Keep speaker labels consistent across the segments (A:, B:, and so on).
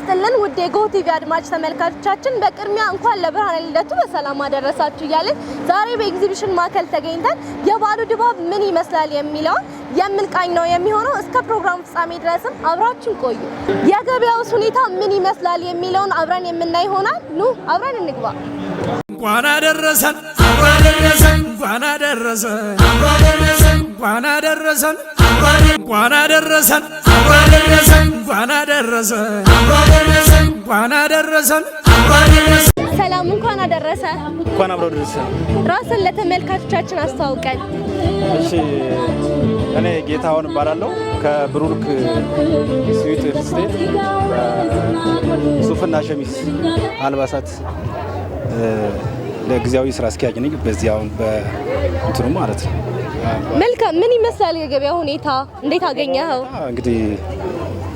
A: ይስጥልን ውድ የጎህ ቲቪ አድማጭ ተመልካቾቻችን በቅድሚያ እንኳን ለብርሃነ ልደቱ በሰላም አደረሳችሁ እያልን ዛሬ በኤግዚቢሽን ማዕከል ተገኝተን የበዓሉ ድባብ ምን ይመስላል የሚለውን የምንቃኝ ነው የሚሆነው። እስከ ፕሮግራሙ ፍጻሜ ድረስም አብራችን ቆዩ። የገበያውስ ሁኔታ ምን ይመስላል የሚለውን አብረን የምናይ ይሆናል። ኑ አብረን እንግባ።
B: እንኳን አደረሰን እንኳን አደረሰን እንኳን አደረሰን እንኳን አደረሰን እንኳን አደረሰን እንኳን አደረሰን እንኳን አደረሰን።
A: ሰላም እንኳን አደረሰ።
C: እንኳን አብረው ደረሰ።
A: ራስን ለተመልካቾቻችን አስተዋውቀን።
C: እሺ እኔ ጌታውን እባላለሁ ከብሩክ ስዊት ስቴት ሱፍና ሸሚዝ አልባሳት ለጊዜያዊ ስራ አስኪያጅ ነኝ። በዚህ አሁን በእንትኑ ማለት ነው።
A: መልካም። ምን ይመስላል የገበያ ሁኔታ? እንዴት አገኘኸው?
C: እንግዲህ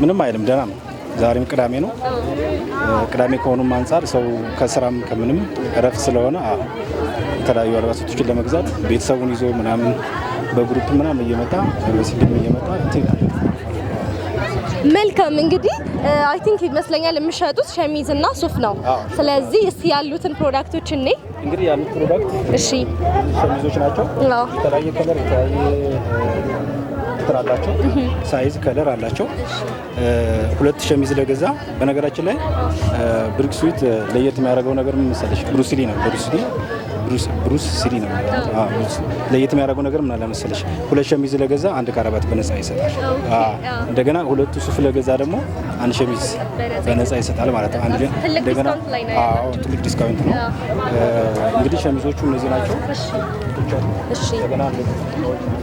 C: ምንም አይልም፣ ደህና ነው። ዛሬም ቅዳሜ ነው። ቅዳሜ ከሆኑም አንጻር ሰው ከስራም ከምንም እረፍት ስለሆነ የተለያዩ አልባሳቶችን ለመግዛት ቤተሰቡን ይዞ ምናምን በግሩፕ ምናምን እየመጣ በሲልም እየመጣ ይላል።
A: መልካም። እንግዲህ አይ ቲንክ ይመስለኛል የምትሸጡት ሸሚዝ እና ሱፍ ነው። ስለዚህ እስቲ ያሉትን ፕሮዳክቶች እኔ
C: እንግዲህ ያሉት ፕሮዳክት
A: እሺ
C: ሸሚዞች ናቸው። የተለያየ ከለር የተለያየ ቁጥር አላቸው፣ ሳይዝ ከለር አላቸው። ሁለት ሸሚዝ ለገዛ በነገራችን ላይ ብሩክ ስዊት ለየት የሚያደርገው ነገር ምን መሰለሽ? ብሩስሊ ነው። ብሩስ ሲሊ ነው። ለየት የሚያደርገው ነገር ምን አለ መሰለሽ? ሁለት ሸሚዝ ለገዛ አንድ ካራባት በነፃ ይሰጣል። እንደገና ሁለቱ ሱፍ ለገዛ ደግሞ አንድ ሸሚዝ በነፃ ይሰጣል ማለት ነው። እንደገና ትልቅ ዲስካውንት ነው። እንግዲህ ሸሚዞቹ እነዚህ ናቸው። እሺ እንደገና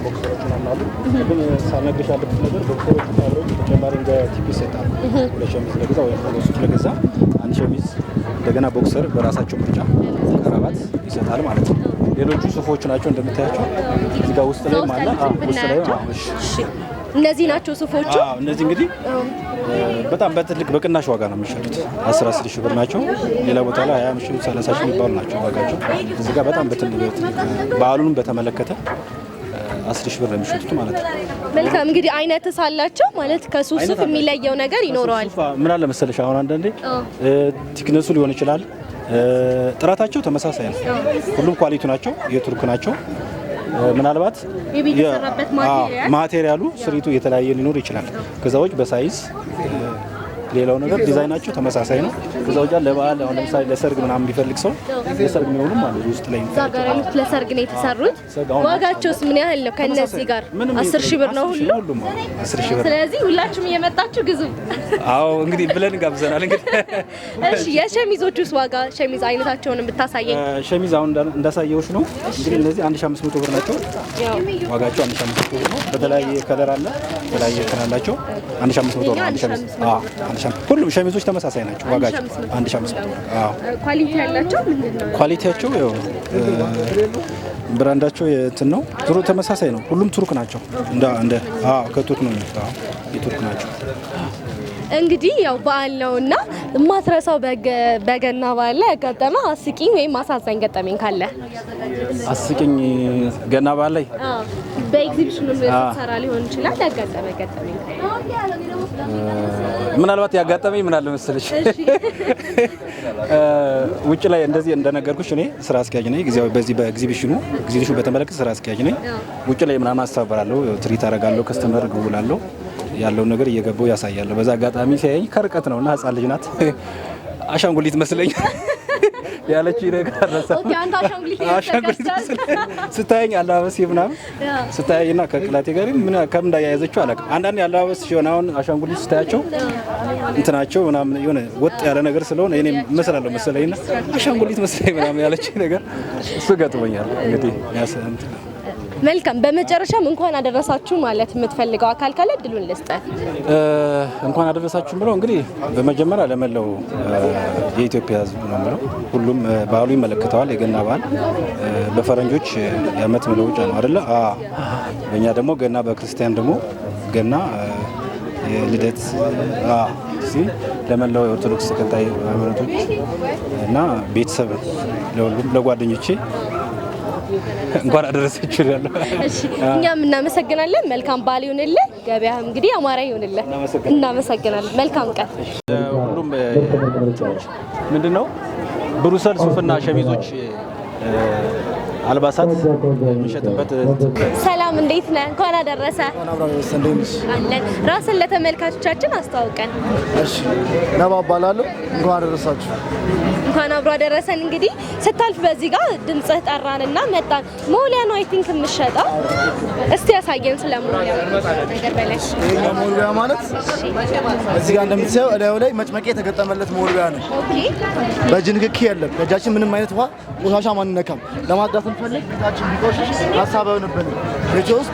C: ቦክሰሮቹ አሉ። ግን ሳልነግርሽ ያለበት ነገር ቦክሰሮቹ አብረው ተጨማሪ እንደ ቲፕ ይሰጣል። ሁለት ሸሚዝ ለገዛ ወይ ሱፍ ለገዛ አንድ ሸሚዝ እንደገና ቦክሰር በራሳቸው ምርጫ ካራባት ይሰጣል ማለት ነው። ሌሎቹ ሱፎች ናቸው እንደምታያቸው እዚህ ጋር ውስጥ ላይ ማለት ውስጥ ላይ እሺ
A: እነዚህ ናቸው ሱፎቹ።
C: እነዚህ እንግዲህ በጣም በትልቅ በቅናሽ ዋጋ ነው የሚሸጡት። 10 ሺህ ብር ናቸው። ሌላ ቦታ ላይ 20 ሺህ 30 ሺህ የሚባሉ ናቸው ዋጋቸው። እዚህ ጋር በጣም በትልቅ በዓሉንም በተመለከተ 10 ሺህ ብር ነው የሚሸጡት ማለት ነው።
A: መልካም። እንግዲህ አይነት ሳላቸው ማለት ከሱፍ ሱፍ የሚለየው ነገር ይኖረዋል።
C: ምን አለ መሰለሽ አሁን አንዳንዴ ቲክነሱ ሊሆን ይችላል። ጥራታቸው ተመሳሳይ ነው። ሁሉም ኳሊቲ ናቸው። የቱርክ ናቸው። ምናልባት ማቴሪያሉ ስሪቱ የተለያየ ሊኖር ይችላል። ከዛ ውጭ በሳይዝ ሌላው ነገር ዲዛይናቸው ተመሳሳይ ነው። ከዛ ውጭ ለበዓል አሁን ለምሳሌ ለሰርግ ምናምን ቢፈልግ ሰው ለሰርግ የሚሆኑም አሉ ውስጥ ላይ
A: ዛጋራሉት ለሰርግ ነው የተሰሩት። ዋጋቸውስ ምን ያህል ነው? ከነዚህ ጋር 10 ሺህ ብር ነው ሁሉም
C: 10 ሺህ ብር።
A: ስለዚህ ሁላችሁም እየመጣችሁ ግዙ።
C: አዎ እንግዲህ ብለን ጋብዘናል። እንግዲህ
A: እሺ የሸሚዞቹስ ዋጋ ሸሚዝ አይነታቸውን ብታሳየኝ።
C: ሸሚዝ አሁን እንዳሳየውሽ ነው። እንግዲህ እነዚህ 1500 ብር ናቸው። ዋጋቸው 1500 ብር ነው። በተለያየ ከለር አለ፣ በተለያየ ከላላቸው 1500 ብር ነው ሸሚዝ። ሁሉም ሸሚዞች ተመሳሳይ ናቸው። ዋጋቸው 1500 ብር።
A: ኳሊቲ ያላቸው ምንድነው?
C: ኳሊቲያቸው ያው ብራንዳቸው እንትን ነው። ዙሮ ተመሳሳይ ነው። ሁሉም ቱርክ ናቸው። እንደ ከቱርክ ነው የሚመጣው። የቱርክ ናቸው።
A: እንግዲህ ያው በዓል ነውና የማትረሳው በገና በዓል ላይ ያጋጠመ አስቂኝ ወይም አሳዛኝ ገጠመኝ ካለ?
C: አስቂኝ ገና በዓል ላይ
A: በኤግዚቢሽኑ ሰራ ሊሆን ይችላል። ያጋጠመ ገጠመኝ
C: ምናልባት ያጋጠመኝ ምን አለ መሰለሽ? ውጭ ላይ እንደዚህ እንደነገርኩሽ እኔ ስራ አስኪያጅ ነኝ። ጊዜያዊ በዚህ በኤግዚቢሽኑ በተመለከተ ስራ አስኪያጅ ነኝ። ውጭ ላይ ምናምን አስተባብራለሁ፣ ትሪት አደርጋለሁ፣ ከስተመር ግውላለሁ፣ ያለውን ነገር እየገባው ያሳያለሁ። በዛ አጋጣሚ ሲያየኝ ከርቀት ነውና ህፃን ልጅ ናት አሻንጉሊት መስለኝ ያለች ነገር አረሳ።
A: ኦኬ አንተ አሻንጉሊት
C: ስታየኝ አለባበስ ምናምን ስታየኝና ከቅላቴ ጋር ምን ከምን እንዳያያዘችው አላውቅም። አንዳንዴ አለባበስ ሲሆን አሁን አሻንጉሊት ስታያቸው እንትናቸው ምናምን የሆነ ወጥ ያለ ነገር ስለሆነ እኔ መስላለሁ መሰለኝና አሻንጉሊት መስለኝ ምናምን ያለች ነገር እሱ ገጥሞኛል። እንግዲህ ያሰንት
A: መልካም። በመጨረሻም እንኳን አደረሳችሁ ማለት የምትፈልገው አካል ካለ እድሉን ልስጠት።
C: እንኳን አደረሳችሁ ብለው እንግዲህ በመጀመሪያ ለመላው የኢትዮጵያ ሕዝብ ነው ብለው ሁሉም በዓሉ ይመለከተዋል። የገና በዓል በፈረንጆች የዓመት መለወጫ ነው አይደለ? በእኛ ደግሞ ገና፣ በክርስቲያን ደግሞ ገና የልደት ለመላው የኦርቶዶክስ ተከታይ ሃይማኖቶች እና ቤተሰብ ለሁሉም ለጓደኞቼ እንኳን አደረሳችሁ ይላል።
A: እሺ እኛም እናመሰግናለን። መልካም በዓል ይሁንልህ። ገበያ እንግዲህ አማራ ይሁንልህ። እናመሰግናለን። መልካም ቀን።
C: ሁሉም ምንድነው ብሩሰል ሱፍና ሸሚዞች አልባሳት የሚሸጥበት።
A: ሰላም እንዴት ነህ? እንኳን አደረሰ። አለን። ራስን ለተመልካቾቻችን አስተዋውቀን።
D: እሺ ነባ እባላለሁ። እንኳን አደረሳችሁ።
A: እንኳን አብሮ አደረሰን። እንግዲህ ስታልፍ በዚህ ጋር ድምጽህ ጠራንና መጣን። ሞሊያ ነው አይ ቲንክ የምትሸጠው። እስቲ ያሳየን ስለ ሞሊያ ነገር በለሽ።
D: ይሄ ሞልቢያ ማለት እዚህ ጋር እንደምትሰው እላዩ ላይ መጭመቂያ የተገጠመለት ሞልቢያ ነው።
A: ኦኬ።
D: በእጅ ንክኪ የለም። በእጃችን ምንም አይነት ውሃ ቆሻሻ ማንነካም። ለማጽዳት እንፈልግ ታችን ቢቆሽሽ ሀሳብ አይሆንብን። ቤቴ ውስጥ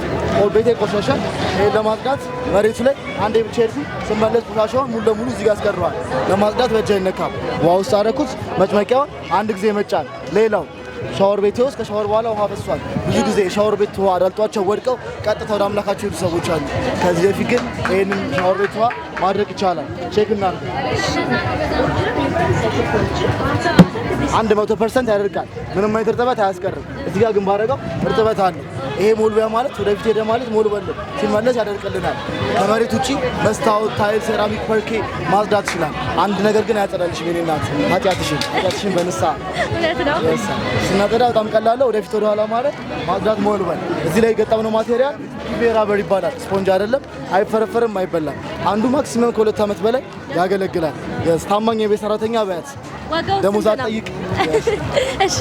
D: ቤቴ ቆሻሻ ይሄን ለማጽዳት መሬቱ ላይ አንዴ ብቻ ሄድኩ ስመለስ ቆሻሻውን ሙሉ ለሙሉ እዚህ ጋር አስቀረዋል። ለማጽዳት በእጅ አይነካም። ውሃ ውስጥ አደረኩት። መጭመቂያውን አንድ ጊዜ መጫን። ሌላው ሻወር ቤቴ ውስጥ ከሻወር በኋላ ውሃ ፈሷል። ብዙ ጊዜ ሻወር ቤት ውሃ አዳልጧቸው ወድቀው ቀጥታ ወደ አምላካቸው የሄዱ ሰዎች አሉ። ከዚህ በፊት ግን ይህንን ሻወር ቤት ውሃ ማድረግ ይቻላል። ቼክ እናድርግ። 100% ያደርጋል። ምንም አይነት እርጥበት አያስቀርም። እዚህ ጋር ግን ባደረገው እርጥበት አለ። ይሄ ሞልቢያ ማለት ወደፊት ሄደ ማለት ሞልበል ሲመለስ ያደርቅልናል። ከመሬት ውጪ መስታወት፣ ታይል፣ ሴራሚክ፣ ፐርኬ ማጽዳት ይችላል። አንድ ነገር ግን አያጸዳልሽ። የኔ እናት ኃጢአትሽን በንስሐ ስናጸዳ በጣም ቀላል። ወደፊት ወደ ኋላ ማለት ማጽዳት ሞልበል። እዚህ ላይ የገጠምነው ማቴሪያል ራበር ይባላል። ስፖንጅ አይደለም፣ አይፈረፈርም፣ አይበላም። አንዱ ማክሲመም ከ2 ዓመት በላይ ያገለግላል። ታማኝ የቤት ሰራተኛ በያት ደሞዝ አትጠይቅ።
A: እሺ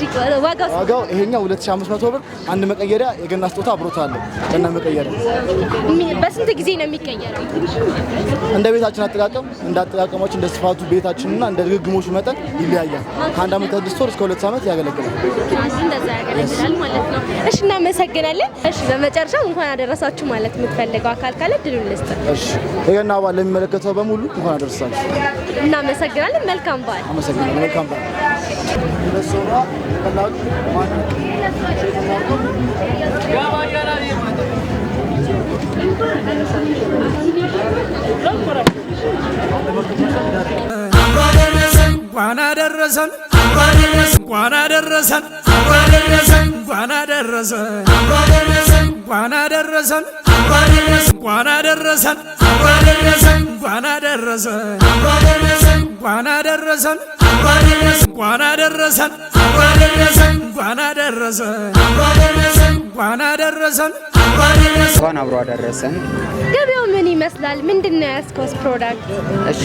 A: ዋጋው
D: ይሄኛው 2500 ብር። አንድ መቀየሪያ የገና ስጦታ አብሮት አለ። ገና መቀየሪያ
A: በስንት ጊዜ ነው የሚቀየረው?
D: እንደ ቤታችን አጠቃቀም እንደ አጠቃቀማችን እንደ ስፋቱ ቤታችንና እንደ ድግግሞሹ መጠን ይለያያል። ከ1 ዓመት ከ6 ወር እስከ 2 ዓመት ያገለግላል።
A: እንደዛ ያገለግላል ማለት ነው። እሺ እናመሰግናለን። እሺ በመጨረሻ እንኳን አደረሳችሁ ማለት የምትፈልገው አካል ካለ ድሉን ልስጥ።
D: እሺ የገና በዓል ለሚመለከተው በሙሉ እንኳን አደረሳችሁ።
A: እናመሰግናለን። መልካም በዓል።
D: አመሰግናለሁ። መልካም በዓል። ለሶራ ከላሉ ማን
B: እንኳን አደረሰን እንኳን አደረሰን እንኳን አደረሰን እንኳን አደረሰን እንኳን አደረሰን እንኳን አደረሰን እንኳን አደረሰን እንኳን አደረሰን እንኳን አደረሰን እንኳን አደረሰን
E: እንኳን አብሮ አደረሰን።
A: ገበያው ምን ይመስላል? ምንድነው ያስኮስ ፕሮዳክት?
E: እሺ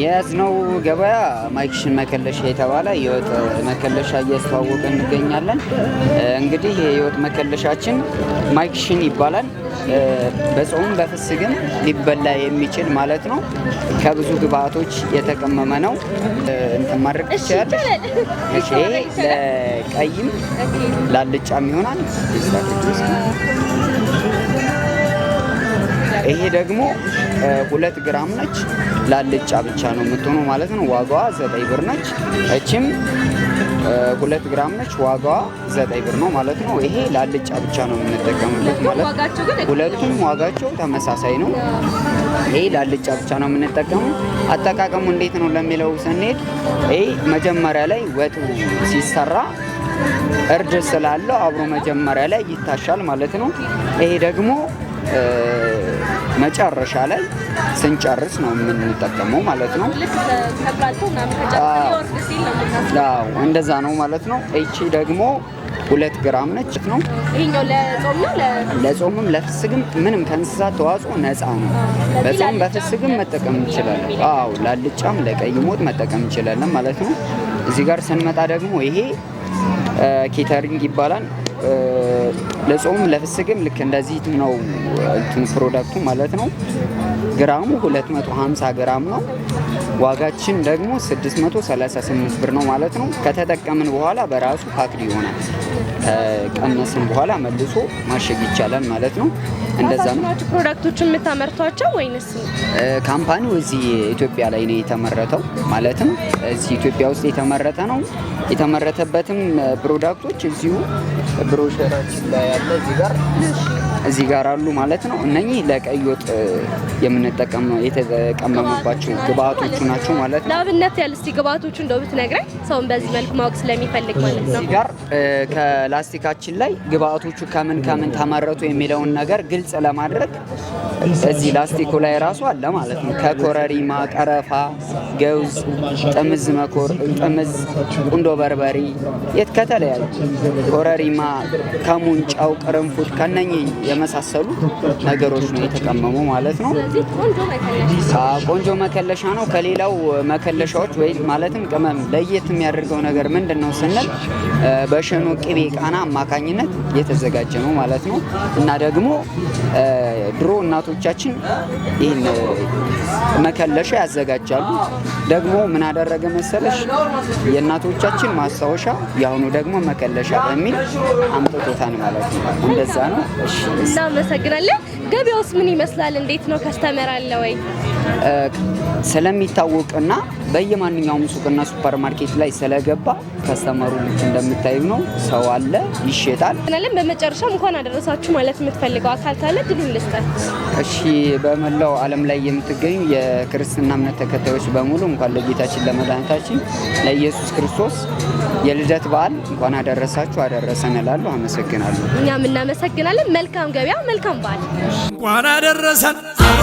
E: የያዝነው ገበያ ማይክሽን መከለሻ የተባለ የወጥ መከለሻ እያስተዋወቅን እንገኛለን። እንግዲህ የወጥ መከለሻችን ማይክሽን ይባላል። በጾም በፍስግም ሊበላ የሚችል ማለት ነው። ከብዙ ግብአቶች የተቀመመ ነው። እንትን ማድረግ ይችላል። እሺ ለቀይም ላልጫም ይሆናል። ይሄ ደግሞ 2 ግራም ነች። ላልጫ ብቻ ነው የምትሆነው ማለት ነው። ዋጋዋ 9 ብር ነች። እቺም 2 ግራም ነች። ዋጋዋ 9 ብር ነው ማለት ነው። ይሄ ላልጫ ብቻ ነው የምንጠቀምበት ማለት ነው። ሁለቱም ዋጋቸው ተመሳሳይ ነው። ይሄ ላልጫ ብቻ ነው የምንጠቀመው። አጠቃቀሙ እንዴት ነው ለሚለው ስንሄድ ይሄ መጀመሪያ ላይ ወጡ ሲሰራ እርድ ስላለው አብሮ መጀመሪያ ላይ ይታሻል ማለት ነው። ይሄ ደግሞ መጨረሻ ላይ ስንጨርስ ነው የምንጠቀመው ማለት ነው። እንደዛ ነው ማለት ነው። እቺ ደግሞ 2 ግራም ነች ነው።
A: ይሄኛው
E: ለጾምም ለፍስግም ምንም ከእንስሳት ተዋጽኦ ነፃ ነው። በጾም በፍስግም መጠቀም እንችላለን። አዎ ላልጫም ለቀይ ወጥ መጠቀም እንችላለን ማለት ነው። እዚህ ጋር ስንመጣ ደግሞ ይሄ ኬተሪንግ ይባላል። ለጾም ለፍስግም ልክ እንደዚህ ነው እንትን ፕሮዳክቱ ማለት ነው። ግራሙ 250 ግራም ነው። ዋጋችን ደግሞ 638 ብር ነው ማለት ነው። ከተጠቀምን በኋላ በራሱ ፓክድ ይሆናል። ከቀነስን በኋላ መልሶ ማሸግ ይቻላል ማለት ነው። እንደዛ ነው።
A: ፕሮዳክቶችን የምታመርቷቸው ወይንስ
E: ካምፓኒው እዚህ ኢትዮጵያ ላይ ነው የተመረተው? ማለትም እዚህ ኢትዮጵያ ውስጥ የተመረተ ነው። የተመረተበትም ፕሮዳክቶች እዚሁ ብሮሸራችን ላይ ያለ እዚህ ጋር እዚህ ጋር አሉ ማለት ነው። እነኚህ ለቀይ ወጥ የምንጠቀመው የተቀመሙባቸው ግብአቶቹ ናቸው ማለት ነው።
A: ለአብነት ያህል እስቲ ግብአቶቹ እንደው ብትነግረኝ ሰውን በዚህ መልኩ ማወቅ ስለሚፈልግ ማለት ነው።
E: እዚህ ጋር ከላስቲካችን ላይ ግብአቶቹ ከምን ተመረቱ የሚለውን ነገር ግልጽ ለማድረግ እዚህ ላስቲኩ ላይ ራሱ አለ ማለት ነው። ከኮረሪማ፣ ቀረፋ፣ ገውዝ፣ ጥምዝ ቁንዶ በርበሬ ከተለያዩ ኮረሪማ፣ ከሙን፣ ጨው፣ ቅርንፉድ ከነኚህ የመሳሰሉ ነገሮች ነው የተቀመሙ ማለት ነው። ቆንጆ መከለሻ ነው። ከሌላው መከለሻዎች ወይ ማለትም ቅመም ለየት የሚያደርገው ነገር ምንድን ነው ስንል በሸኖ ቅቤ ቃና አማካኝነት የተዘጋጀ ነው ማለት ነው። እና ደግሞ ድሮ እናቶቻችን ይህን መከለሻ ያዘጋጃሉ። ደግሞ ምን አደረገ መሰለሽ የእናቶቻችን ማስታወሻ የአሁኑ ደግሞ መከለሻ በሚል አምጥቶታል ማለት ነው። እንደዛ ነው። እሺ
A: እናመሰግናለን። ገበያውስ ምን ይመስላል? እንዴት ነው? ከስተመር አለ ወይ?
E: ስለሚታወቅና በየማንኛውም ሱቅና ሱፐር ማርኬት ላይ ስለገባ ከስተመሩ እንደምታዩ ነው። ሰው አለ፣ ይሸጣል።
A: በመጨረሻም እንኳን አደረሳችሁ ማለት የምትፈልገው አካል ካለ ድሉን ልስጣት።
E: እሺ በመላው ዓለም ላይ የምትገኙ የክርስትና እምነት ተከታዮች በሙሉ እንኳን ለጌታችን ለመድኃኒታችን ለኢየሱስ ክርስቶስ የልደት በዓል እንኳን አደረሳችሁ አደረሰን እላለሁ። አመሰግናለሁ።
A: እኛም እናመሰግናለን። መልካም ገበያ፣ መልካም በዓል።
B: እንኳን አደረሰን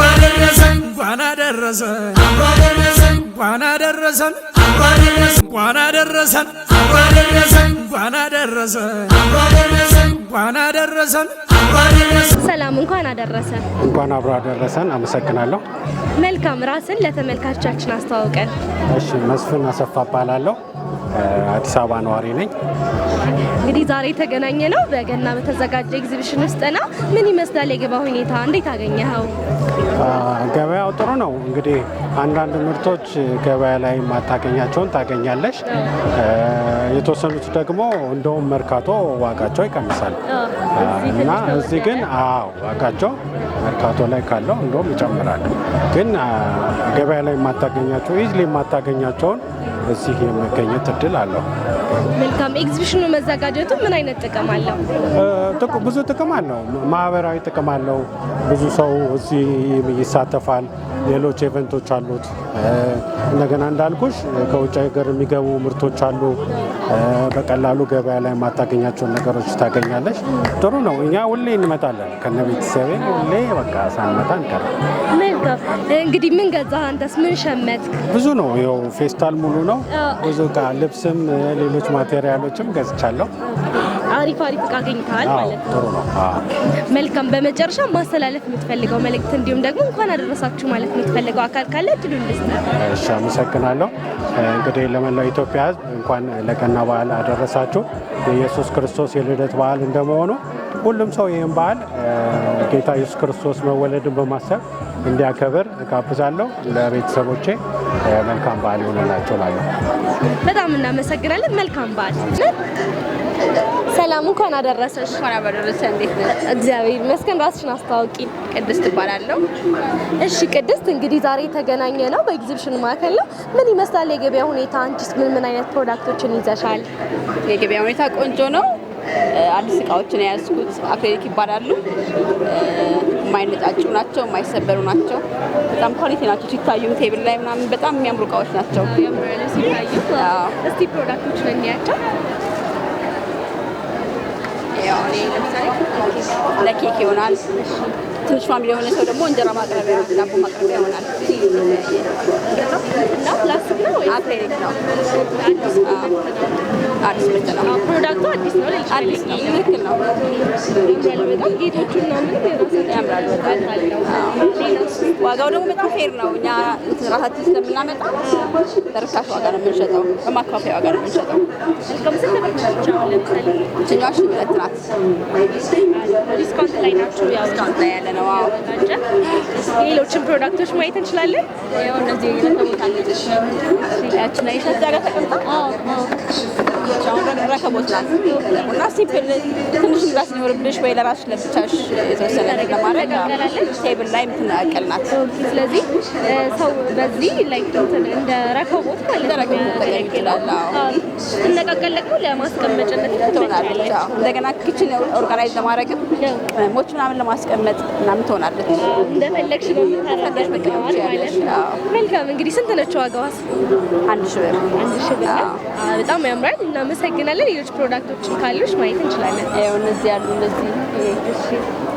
B: አደረሰን እንኳን አደረሰን አደረሰን እንኳን አደረሰን እንኳን አደረሰን አደረሰን እንኳን አደረሰን እንኳን አደረሰን።
A: ሰላም፣ እንኳን አደረሰን።
F: እንኳን አብሮ አደረሰን። አመሰግናለሁ።
A: መልካም። ራስን ለተመልካቾቻችን አስተዋውቀን።
F: እሺ፣ መስፍን አሰፋ እባላለሁ። አዲስ አበባ ነዋሪ ነኝ።
A: እንግዲህ ዛሬ የተገናኘ ነው በገና በተዘጋጀ ኤግዚቢሽን ውስጥ ነው። ምን ይመስላል የገበያ ሁኔታ? እንዴት አገኘኸው?
F: ገበያው ጥሩ ነው። እንግዲህ አንዳንድ ምርቶች ገበያ ላይ ማታገኛቸውን ታገኛለሽ። የተወሰኑት ደግሞ እንደውም መርካቶ ዋጋቸው ይቀንሳል እና እዚህ ግን ዋጋቸው መርካቶ ላይ ካለው እንደውም ይጨምራል። ግን ገበያ ላይ ማታገኛቸው ኢዝሊ ማታገኛቸውን እዚህ የመገኘት እድል አለው።
A: መልካም። ኤግዚቢሽኑ መዘጋጀቱ ምን አይነት ጥቅም አለው?
F: ብዙ ጥቅም አለው። ማህበራዊ ጥቅም አለው። ብዙ ሰው እዚህ ይሳተፋል። ሌሎች ኢቨንቶች አሉት። እንደገና እንዳልኩሽ ከውጭ ሀገር የሚገቡ ምርቶች አሉ። በቀላሉ ገበያ ላይ የማታገኛቸውን ነገሮች ታገኛለሽ። ጥሩ ነው። እኛ ሁሌ እንመጣለን ከነ ቤተሰቤ ሁሌ በቃ ሳንመጣ እንቀር።
A: መልካም። እንግዲህ ምን ገዛህ አንተስ? ምን ሸመትክ?
F: ብዙ ነው። ይኸው ፌስታል ሙሉ ነው። ብዙ እቃ ልብስም ሌሎች ማቴሪያሎችም ገዝቻለሁ።
A: አሪፍ እቃ አገኝተሃል ማለት ነው።
F: ጥሩ ነው።
A: መልካም። በመጨረሻ ማስተላለፍ የምትፈልገው መልእክት እንዲሁም ደግሞ እንኳን አደረሳችሁ ማለት የምትፈልገው አካል ካለ እድሉን ልስጥህ።
F: እሺ፣ አመሰግናለሁ። እንግዲህ ለመላው ኢትዮጵያ ሕዝብ እንኳን ለገና በዓል አደረሳችሁ። የኢየሱስ ክርስቶስ የልደት በዓል እንደመሆኑ ሁሉም ሰው ይህን በዓል ጌታ ኢየሱስ ክርስቶስ መወለድን በማሰብ እንዲያከብር እጋብዛለሁ። ለቤተሰቦቼ መልካም በዓል ይሆንላቸው እላለሁ።
A: በጣም እናመሰግናለን። መልካም በዓል። ሰላም፣ እንኳን አደረሰሽ።
G: እንኳን አደረሰ። እንዴት ነሽ?
A: እግዚአብሔር ይመስገን። ራስሽን አስተዋውቂ።
G: ቅድስት እባላለሁ።
A: እሺ ቅድስት፣ እንግዲህ ዛሬ የተገናኘ ነው በኤግዚቢሽን ማዕከል ነው። ምን ይመስላል የገበያ ሁኔታ? አንቺስ ምን አይነት ፕሮዳክቶችን ይዘሻል?
G: የገበያ ሁኔታ ቆንጆ ነው። አዲስ እቃዎችን የያዝኩት አክሪሊክ ይባላሉ። የማይነጫጩ ናቸው፣ የማይሰበሩ ናቸው። በጣም ኳሊቲ ናቸው። ሲታዩ ቴብል ላይ ምናምን በጣም የሚያምሩ እቃዎች ናቸው።
A: እስቲ ፕሮዳክቶችን እንያቸው።
G: ያው ለምሳሌ ለኬክ ይሆናል። ትንሽ ፋሚሊ የሆነ ሰው ደግሞ እንጀራ ማቅረቢያ፣ ዳቦ ማቅረቢያ ይሆናል።
A: እና ፕላስቲክ ነው ወይ
G: አክሪሊክ ነው? አዲስ ምርት ነው።
A: ፕሮዳክቱ አዲስ ነው።
G: አዲስ ነው። ትክክል ነው።
A: በጣም ጌቶቹና ምንም የራሳቸው
G: ያምራል በጣም። ዋጋው ደግሞ በጣም ፌር ነው። እኛ ራሳችን ስለምናመጣ በርካሽ ዋጋ ነው የምንሸጠው፣ በማከፋፈያ ዋጋ ነው የምንሸጠው። እችኛዋ 2 ናት።
A: ዲስካውንት ላይ ናቸው። ያው
G: ዲስካውንት ላይ ያለ ነው። አዎ።
A: ሌሎችን ፕሮዳክቶች ማየት እንችላለን።
G: ያው እነዚህ የተቦታለች ያችን ላይ ሸጣ ጋር ተቀምጣ አሁን ረከቦት ናት እና ሲምፕል ትንሽ እንግዳ ሲኖርብሽ ወይ ለራስሽ ለብቻሽ የተወሰነ ለማድረግ ቴብል ላይ የምትነቀል ናት።
A: ስለዚህ ሰው በዚህ ላይ እንደ ረከቦት ማለት ነው ይችላል። ስነቀቀል ደግሞ ለማስቀመጫነት
G: ትሆናለች። እንደገና ኪችን ኦርጋናይዝ ለማድረግ ቅመሞች ምናምን ለማስቀመጥ ምናምን ትሆናለች።
A: እንደፈለግሽ ነው የምታደርገው ማለት ነው። መልካም እንግዲህ ስንት ነች ዋጋዋስ?
G: 1000 ብር።
A: 1000 ብር። በጣም ያምራል። እናመሰግናለን። ሌሎች ፕሮዳክቶችን ካሉሽ ማየት እንችላለን።
G: ይኸው እነዚህ ያሉ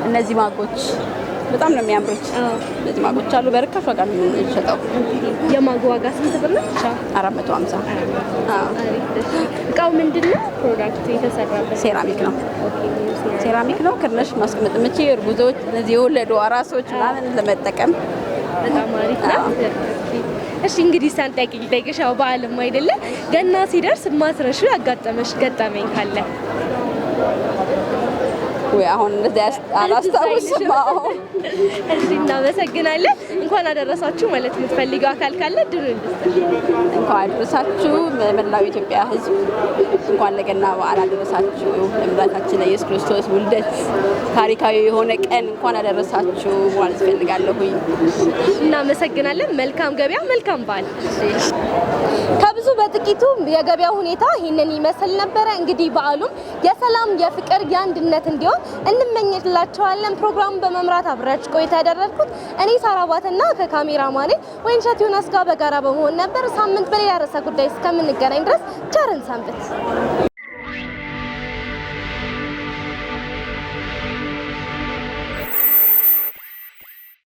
G: እነዚህ ማጎች በጣም ነው የሚያምሩት። እነዚህ ማጎች አሉ በርካሽ ዋጋ ነው የሚሸጠው።
A: የማጉ ዋጋ ስንት ብር ነው?
G: 450።
A: እቃው ምንድነው? ፕሮዳክቱ የተሰራበት
G: ሴራሚክ ነው። ሴራሚክ ነው። ክርነሽ ማስቀመጥ የምችይ እርጉዞች፣ እነዚህ የወለዱ አራሶች ምናምን ለመጠቀም
A: በጣም አሪፍ ነው። እሺ እንግዲህ ሳንጠቂ ልጠይቅሽ፣ ያው በዓልም አይደለ ገና ሲደርስ ማስረሹ ያጋጠመሽ ገጠመኝ ካለ?
G: ወይ አሁን እንደዚህ አላስታውስም።
A: እሺ እናመሰግናለን። እንኳን አደረሳችሁ ማለት የምትፈልገው አካል ካለ ድሩ እንድትል።
G: እንኳን አደረሳችሁ መላው ኢትዮጵያ ሕዝብ እንኳን ለገና በዓል አደረሳችሁ። ለምራታችን ለኢየሱስ ክርስቶስ ውልደት ታሪካዊ የሆነ ቀን እንኳን አደረሳችሁ ማለት ፈልጋለሁኝ።
A: እናመሰግናለን። መልካም ገበያ፣ መልካም በዓል። ከብዙ በጥቂቱ የገበያ ሁኔታ ይህንን ይመስል ነበረ። እንግዲህ በዓሉም የሰላም የፍቅር የአንድነት እንዲሆን እንመኝላችኋለን። ፕሮግራሙን በመምራት አብራችሁ ቆይታ ያደረግኩት እኔ ሳራባትና ከካሜራማኔ ወይንሸት ዮናስ ጋር በጋራ በመሆን ነበር። ሳምንት በሌላ ርዕሰ ጉዳይ እስከምንገናኝ ድረስ ቸርን ሰንብት።